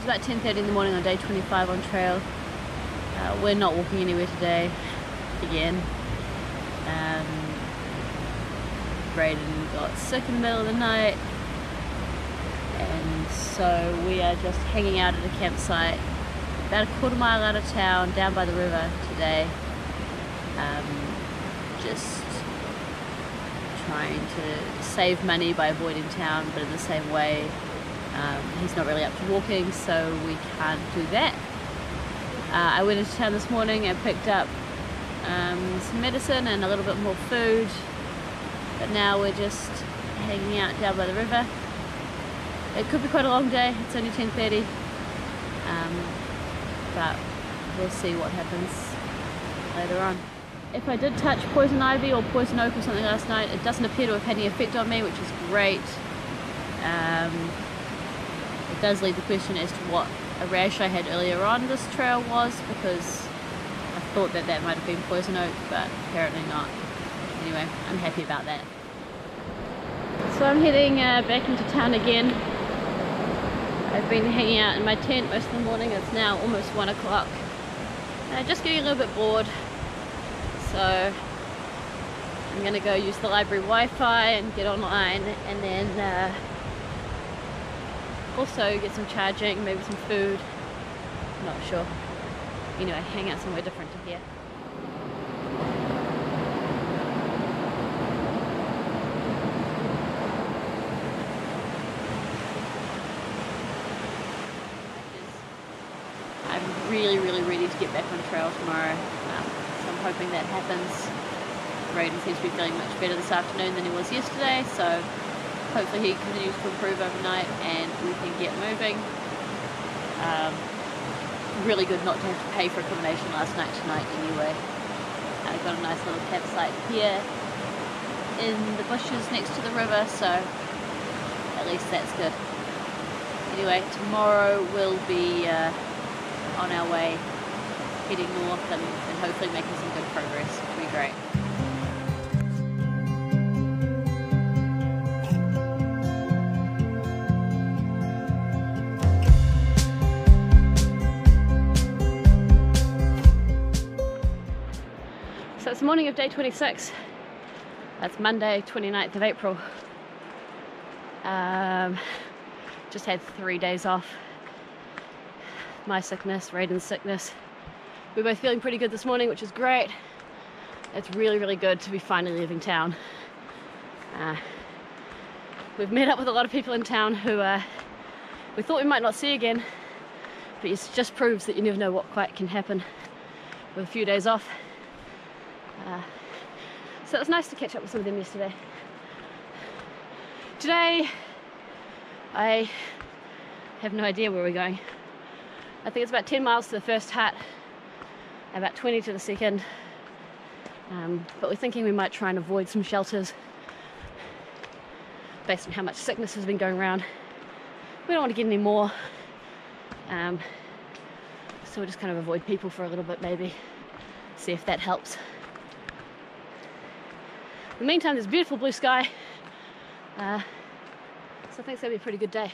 about 10:30 in the morning on day 25 on trail. We're not walking anywhere today, again. Braden got sick in the middle of the night, and so we are just hanging out at a campsite about a quarter mile out of town, down by the river today. Just trying to save money by avoiding town, but in the same way he's not really up to walking, so we can't do that. I went into town this morning and picked up some medicine and a little bit more food, but now we're just hanging out down by the river. It could be quite a long day, it's only 10:30, but we'll see what happens later on. If I did touch poison ivy or poison oak or something last night, it doesn't appear to have had any effect on me, which is great. It does lead the question as to what a rash I had earlier on this trail was, because I thought that that might have been poison oak, but apparently not. Anyway, I'm happy about that. So I'm heading back into town again. I've been hanging out in my tent most of the morning. It's now almost 1 o'clock. Just getting a little bit bored. So I'm going to go use the library Wi-Fi and get online, and then also get some charging, maybe some food. Not sure. Anyway, hang out somewhere different to here. I'm really ready to get back on trail tomorrow. So I'm hoping that happens. Braden seems to be feeling much better this afternoon than he was yesterday, so hopefully he continues to improve overnight and we can get moving. Really good not to have to pay for accommodation last night tonight anyway. I got a nice little campsite here in the bushes next to the river, so at least that's good. Anyway, tomorrow we'll be on our way heading north and hopefully making some good progress. It'll be great. So it's the morning of day 26. That's Monday, 29th of April. Just had 3 days off. My sickness, Braden's sickness. We're both feeling pretty good this morning, which is great. It's really good to be finally leaving town. We've met up with a lot of people in town who we thought we might not see again, but it just proves that you never know what quite can happen with a few days off. So it was nice to catch up with some of them yesterday. Today, I have no idea where we're going. I think it's about 10 miles to the first hut, about 20 to the second, but we're thinking we might try and avoid some shelters based on how much sickness has been going around. We don't want to get any more, so we'll just kind of avoid people for a little bit, maybe see if that helps. In the meantime, there's a beautiful blue sky, so I think it's going to be a pretty good day.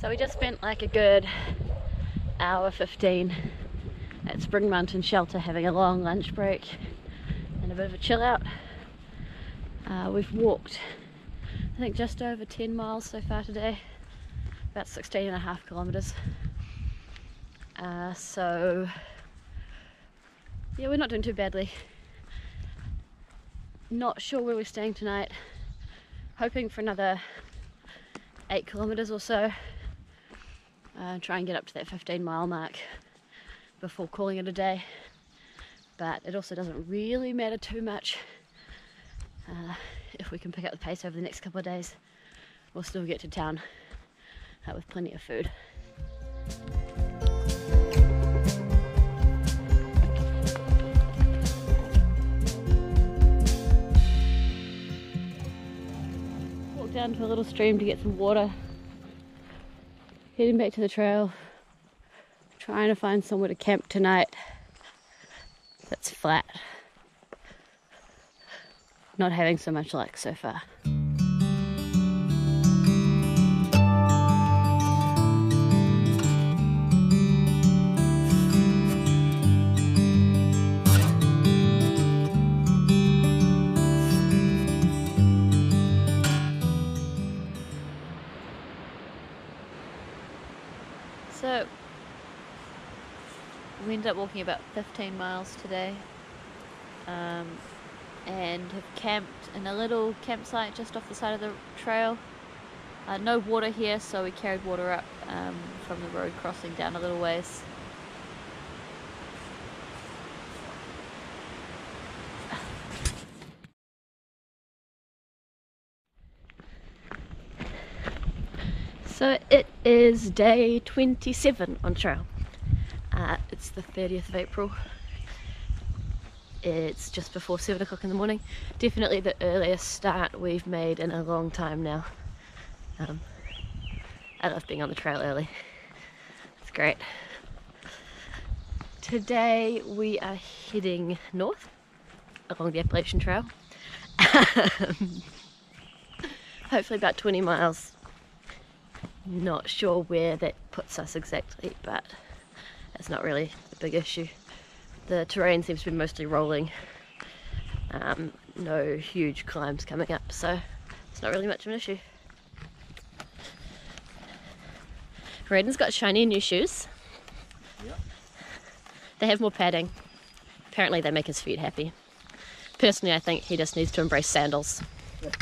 So we just spent like a good hour 15 at Spring Mountain Shelter having a long lunch break and a bit of a chill out. We've walked I think just over 10 miles so far today, about 16.5 kilometers. So yeah, we're not doing too badly. Not sure where we're staying tonight, hoping for another 8 kilometers or so. try and get up to that 15-mile mark before calling it a day. But it also doesn't really matter too much. If we can pick up the pace over the next couple of days, we'll still get to town with plenty of food. Walk down to a little stream to get some water. Heading back to the trail. Trying to find somewhere to camp tonight that's flat. Not having so much luck so far. So we ended up walking about 15 miles today, and have camped in a little campsite just off the side of the trail. No water here, so we carried water up from the road crossing down a little ways. So it is day 27 on trail. It's the 30th of April. It's just before 7 o'clock in the morning. Definitely the earliest start we've made in a long time now. I love being on the trail early. It's great. Today we are heading north along the Appalachian Trail. Hopefully about 20 miles. Not sure where that puts us exactly, but that's not really a big issue. The terrain seems to be mostly rolling. No huge climbs coming up, so it's not really much of an issue. Raiden's got shiny new shoes. Yep. They have more padding. Apparently they make his feet happy. Personally, I think he just needs to embrace sandals. Yep.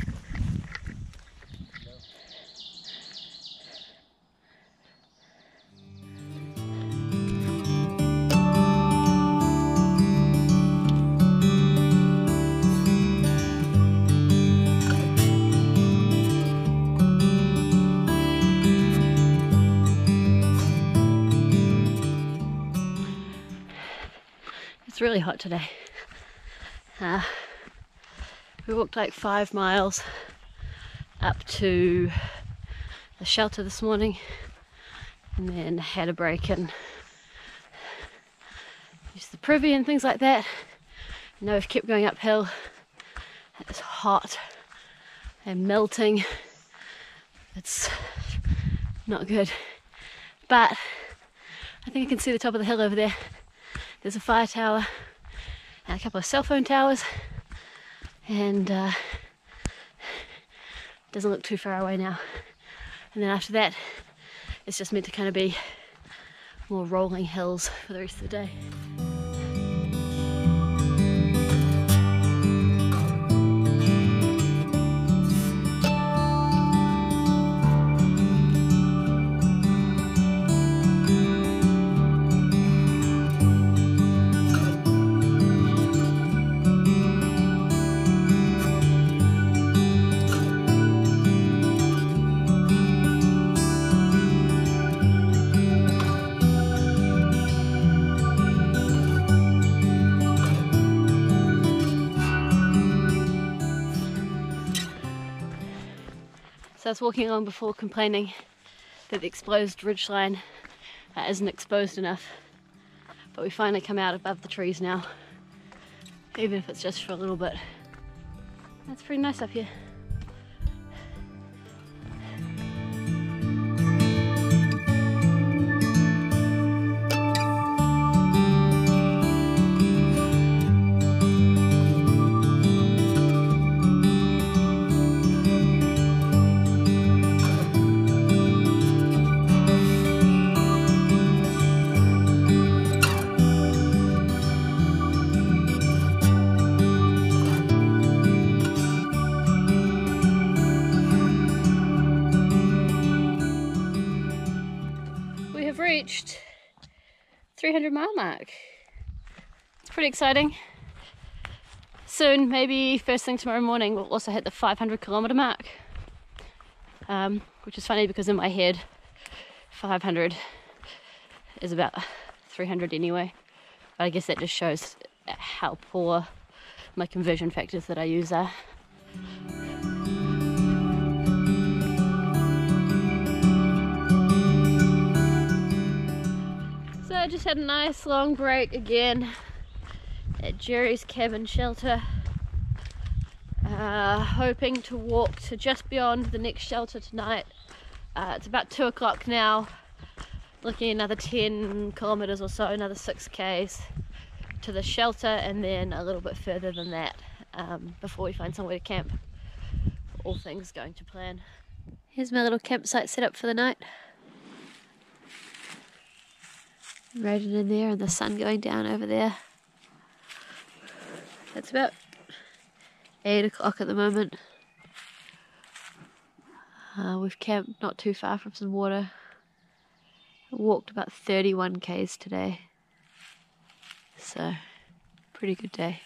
It's really hot today. We walked like 5 miles up to the shelter this morning and then had a break and used the privy and things like that. And now we've kept going uphill. It's hot and melting. It's not good, but I think I can see the top of the hill over there. There's a fire tower and a couple of cell phone towers, and doesn't look too far away now. And then after that, it's just meant to kind of be more rolling hills for the rest of the day. So I was walking along before complaining that the exposed ridgeline isn't exposed enough, but we finally come out above the trees now, even if it's just for a little bit. That's pretty nice up here. have reached 300 mile mark. It's pretty exciting. Soon, maybe first thing tomorrow morning, we'll also hit the 500 kilometer mark. Which is funny because in my head 500 is about 300 anyway. But I guess that just shows how poor my conversion factors that I use are. So I just had a nice long break again at Jerry's cabin shelter. Hoping to walk to just beyond the next shelter tonight. It's about 2 o'clock now. Looking at another 10 kilometers or so, another 6 k's to the shelter, and then a little bit further than that before we find somewhere to camp. All things going to plan. Here's my little campsite set up for the night. Riding in there and the sun going down over there. It's about 8 o'clock at the moment. We've camped not too far from some water. Walked about 31 k's today. So, pretty good day.